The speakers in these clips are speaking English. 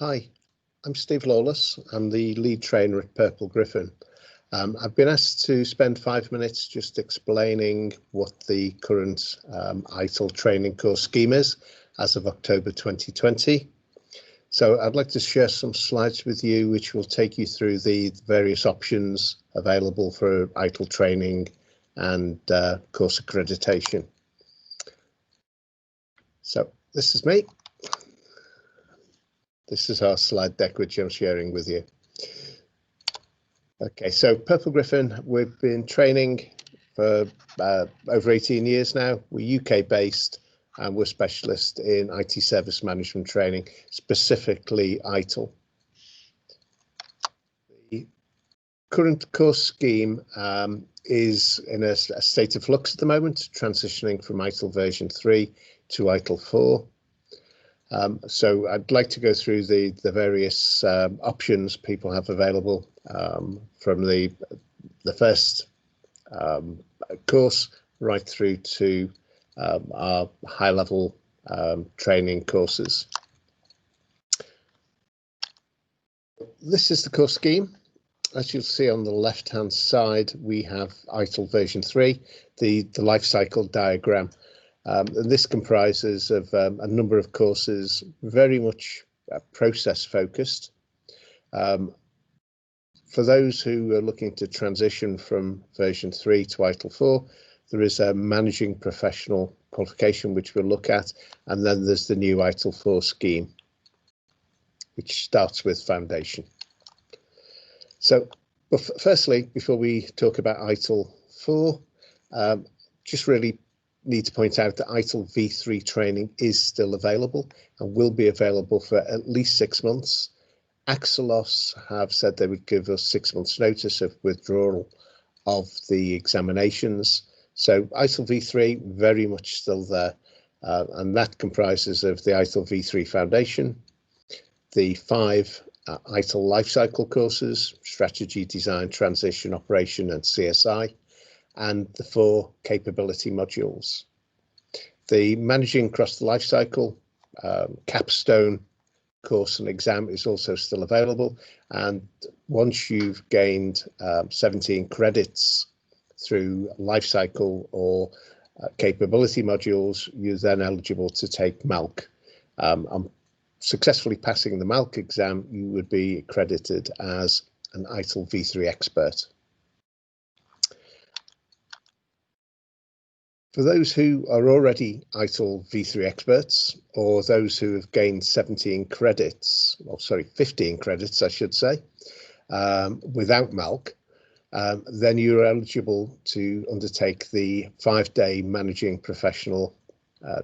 Hi, I'm Steve Lawless. I'm the lead trainer at Purple Griffon. I've been asked to spend 5 minutes just explaining what the current ITIL training course scheme is as of October 2020. So I'd like to share some slides with you which will take you through the various options available for ITIL training and course accreditation. So this is me. This is our slide deck which I'm sharing with you. Okay, so Purple Griffon, we've been training for over 18 years now. We're UK based and we're specialist in IT service management training, specifically ITIL. The current course scheme is in a state of flux at the moment, transitioning from ITIL version 3 to ITIL 4. So I'd like to go through the various options people have available from the first course right through to our high-level training courses. This is the course scheme. As you'll see on the left-hand side, we have ITIL version 3, the life cycle diagram. And this comprises of a number of courses, very much process focused. For those who are looking to transition from version 3 to ITIL 4, there is a managing professional qualification which we'll look at, and then there's the new ITIL 4 scheme, which starts with foundation. So firstly, before we talk about ITIL 4, just really need to point out that ITIL V3 training is still available and will be available for at least 6 months. Axelos have said they would give us 6 months notice of withdrawal of the examinations. So ITIL V3 very much still there, and that comprises of the ITIL V3 Foundation, the 5 ITIL lifecycle courses, strategy, design, transition, operation and CSI, and the 4 capability modules. The managing across the life cycle capstone course and exam is also still available, and once you've gained 17 credits through life cycle or capability modules, you're then eligible to take MALC. On successfully passing the MALC exam, you would be accredited as an ITIL V3 expert. For those who are already ITIL V3 experts, or those who have gained 17 credits, or sorry, 15 credits, I should say, without MALC, then you're eligible to undertake the 5-day managing professional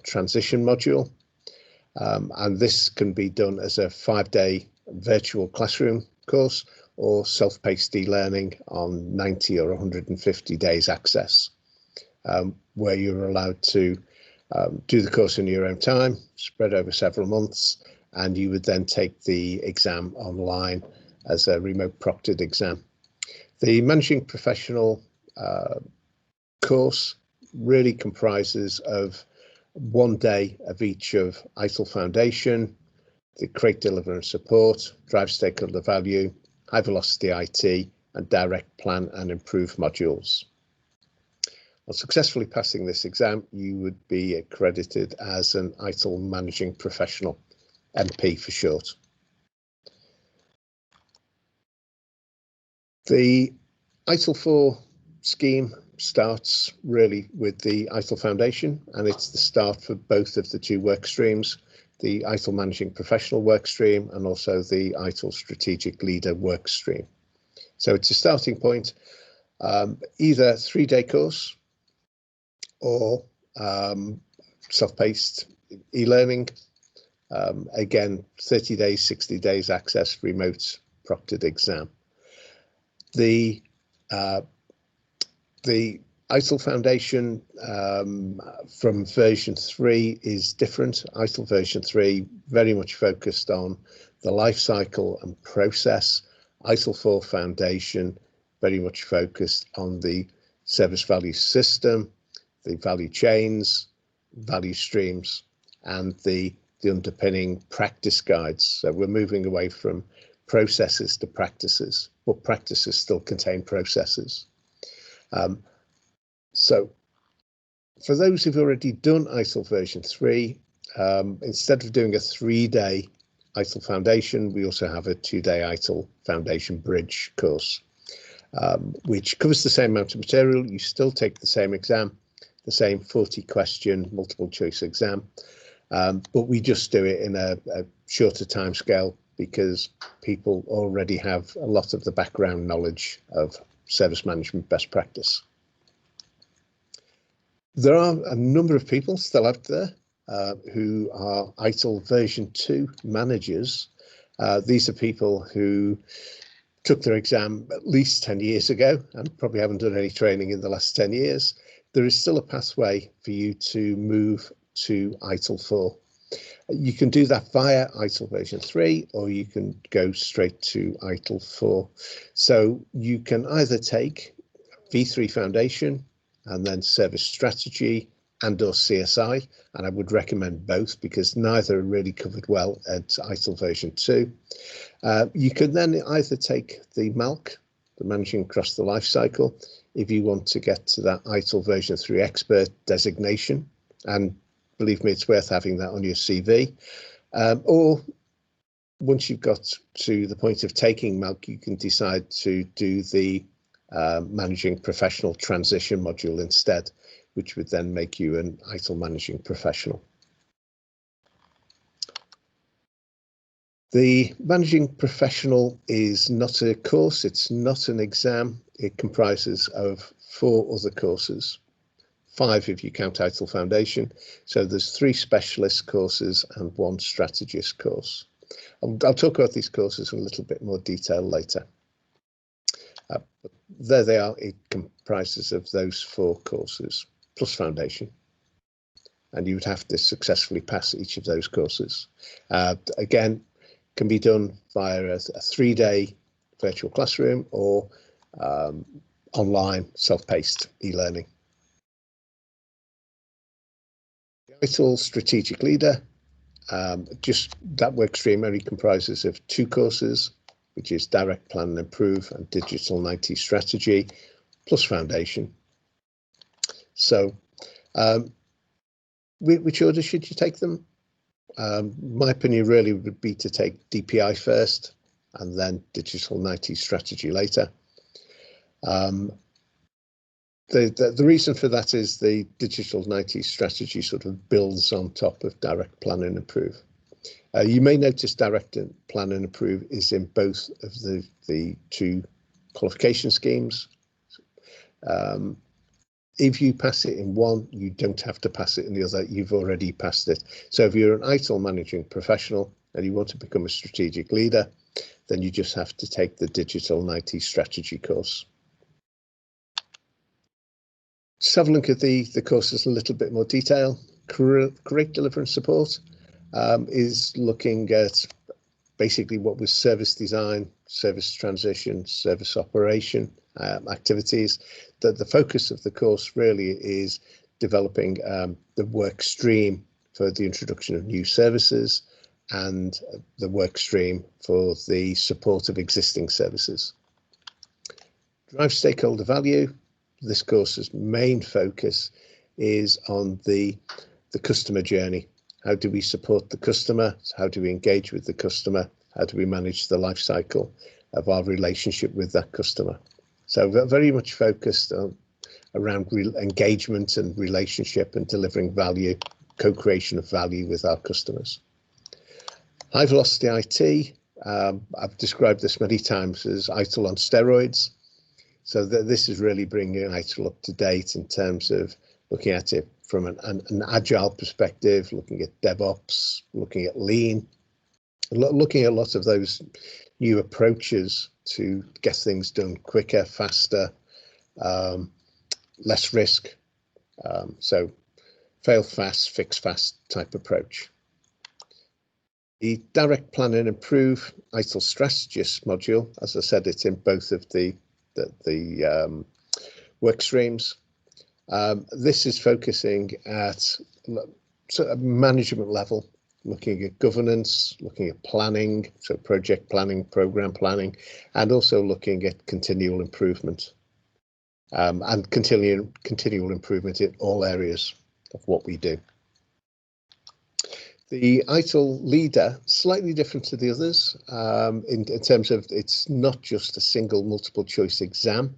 transition module. And this can be done as a 5-day virtual classroom course or self-paced e-learning on 90 or 150 days access. Where you're allowed to do the course in your own time, spread over several months, and you would then take the exam online as a remote proctored exam. The managing professional course really comprises of 1 day of each of ITIL Foundation, the Create, Deliver and Support, Drive Stakeholder Value, High Velocity IT, and Direct, Plan and Improve modules. On successfully passing this exam, you would be accredited as an ITIL Managing Professional, MP for short. The ITIL 4 scheme starts really with the ITIL Foundation, and it's the start for both of the 2 work streams, the ITIL Managing Professional work stream and also the ITIL Strategic Leader work stream. So it's a starting point, either 3-day course or self-paced e-learning, again 30 days, 60 days access, remote proctored exam. The ITIL Foundation from version 3 is different. ITIL version 3 very much focused on the life cycle and process. ITIL 4 Foundation very much focused on the service value system, the value chains, value streams, and the the underpinning practice guides. So we're moving away from processes to practices, but practices still contain processes. So for those who've already done ITIL version 3, instead of doing a 3-day ITIL Foundation, we also have a 2-day ITIL Foundation Bridge course, which covers the same amount of material. You still take the same exam, the same 40-question multiple choice exam, but we just do it in a shorter time scale because people already have a lot of the background knowledge of service management best practice. There are a number of people still out there who are ITIL version 2 managers. These are people who took their exam at least 10 years ago and probably haven't done any training in the last 10 years. There is still a pathway for you to move to ITIL 4. You can do that via ITIL version 3, or you can go straight to ITIL 4. So you can either take V3 Foundation and then Service Strategy and or CSI, and I would recommend both because neither are really covered well at ITIL version 2. You can then either take the MALC, the Managing Across the Life Cycle, if you want to get to that ITIL version 3 expert designation, and believe me, it's worth having that on your CV. Or once you've got to the point of taking MALC, you can decide to do the Managing Professional Transition module instead, which would then make you an ITIL Managing Professional. The Managing Professional is not a course, it's not an exam. It comprises of 4 other courses. 5 if you count ITIL Foundation. So there's 3 specialist courses and 1 strategist course. I'll talk about these courses in a little bit more detail later. But there they are. It comprises of those 4 courses plus Foundation. And you would have to successfully pass each of those courses. Again, can be done via a 3-day virtual classroom or online self-paced e-learning. ITIL Strategic Leader, just that work stream only comprises of 2 courses, which is Direct Plan and Improve and Digital 90 Strategy, plus Foundation. So which order should you take them? My opinion really would be to take DPI first and then Digital 90 Strategy later. The reason for that is the Digital 90 Strategy sort of builds on top of Direct Plan and Improve. You may notice Direct Plan and Improve is in both of the 2 qualification schemes. If you pass it in one, you don't have to pass it in the other. You've already passed it. So if you're an ITIL Managing Professional and you want to become a strategic leader, then you just have to take the Digital 90 Strategy course. Let's have a look at the courses in a little bit more detail. Correct Delivery and Support is looking at basically what was service design, service transition, service operation activities. The focus of the course really is developing the work stream for the introduction of new services and the work stream for the support of existing services. Drive Stakeholder Value. This course's main focus is on the customer journey. How do we support the customer? How do we engage with the customer? How do we manage the life cycle of our relationship with that customer? So we're very much focused around engagement and relationship and delivering value, co-creation of value with our customers. High Velocity IT, I've described this many times as ITIL on steroids. So this is really bringing ITIL up to date in terms of looking at it from an agile perspective, looking at DevOps, looking at lean, looking at lots of those new approaches to get things done quicker, faster, less risk. So fail fast, fix fast type approach. The Direct Plan and Improve ITIL Strategist module, as I said, it's in both of the work streams. This is focusing at sort of management level, looking at governance, looking at planning, so project planning, program planning, and also looking at continual improvement and continual improvement in all areas of what we do. The ITIL leader, slightly different to the others in terms of it's not just a single multiple choice exam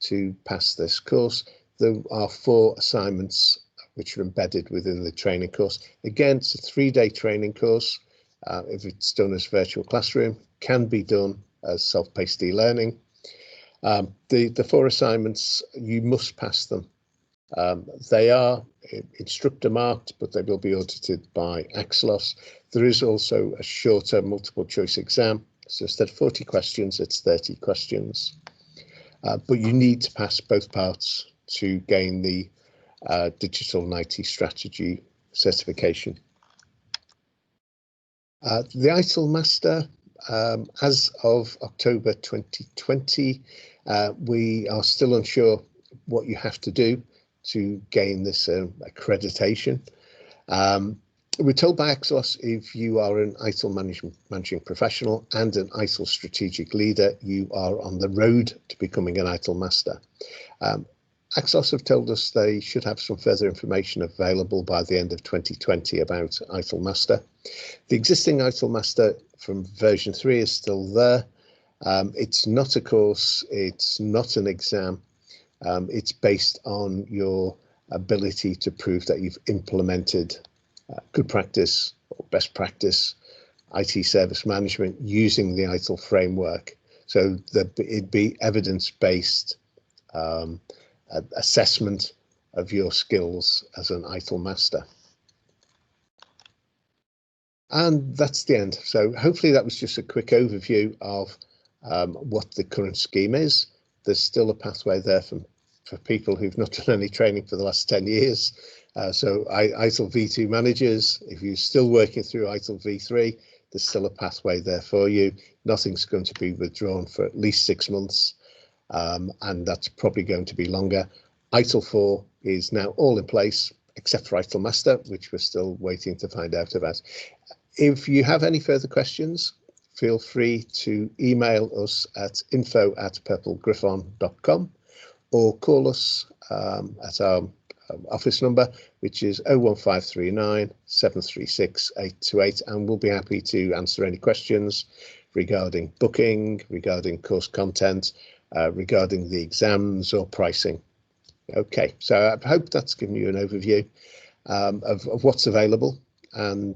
to pass this course. There are 4 assignments which are embedded within the training course. Again, it's a 3-day training course. If it's done as virtual classroom, can be done as self-paced e-learning. The 4 assignments, you must pass them. They are instructor marked, but they will be audited by Axelos. There is also a shorter multiple choice exam. So instead of 40 questions, it's 30 questions. But you need to pass both parts to gain the Digital and IT Strategy certification. The ITIL Master, as of October 2020, we are still unsure what you have to do to gain this accreditation. We're told by Axelos if you are an ITIL managing professional and an ITIL strategic leader, you are on the road to becoming an ITIL Master. Axelos have told us they should have some further information available by the end of 2020 about ITIL Master. The existing ITIL Master from version 3 is still there. It's not a course, it's not an exam. It's based on your ability to prove that you've implemented good practice or best practice IT service management using the ITIL framework. So that it'd be evidence-based assessment of your skills as an ITIL Master. And that's the end. So hopefully that was just a quick overview of what the current scheme is. There's still a pathway there for people who've not done any training for the last 10 years. So ITIL V2 managers, if you're still working through ITIL V3, there's still a pathway there for you. Nothing's going to be withdrawn for at least 6 months. And that's probably going to be longer. ITIL 4 is now all in place, except for ITIL Master, which we're still waiting to find out about. If you have any further questions, feel free to email us at info@purplegriffon.com or call us at our office number, which is 01539 736 828, and we'll be happy to answer any questions regarding booking, regarding course content, regarding the exams or pricing. Okay, so I hope that's given you an overview of what's available, and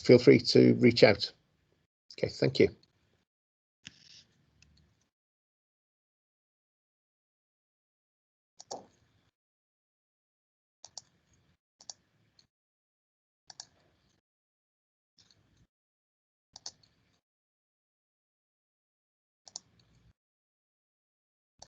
feel free to reach out. Okay, thank you.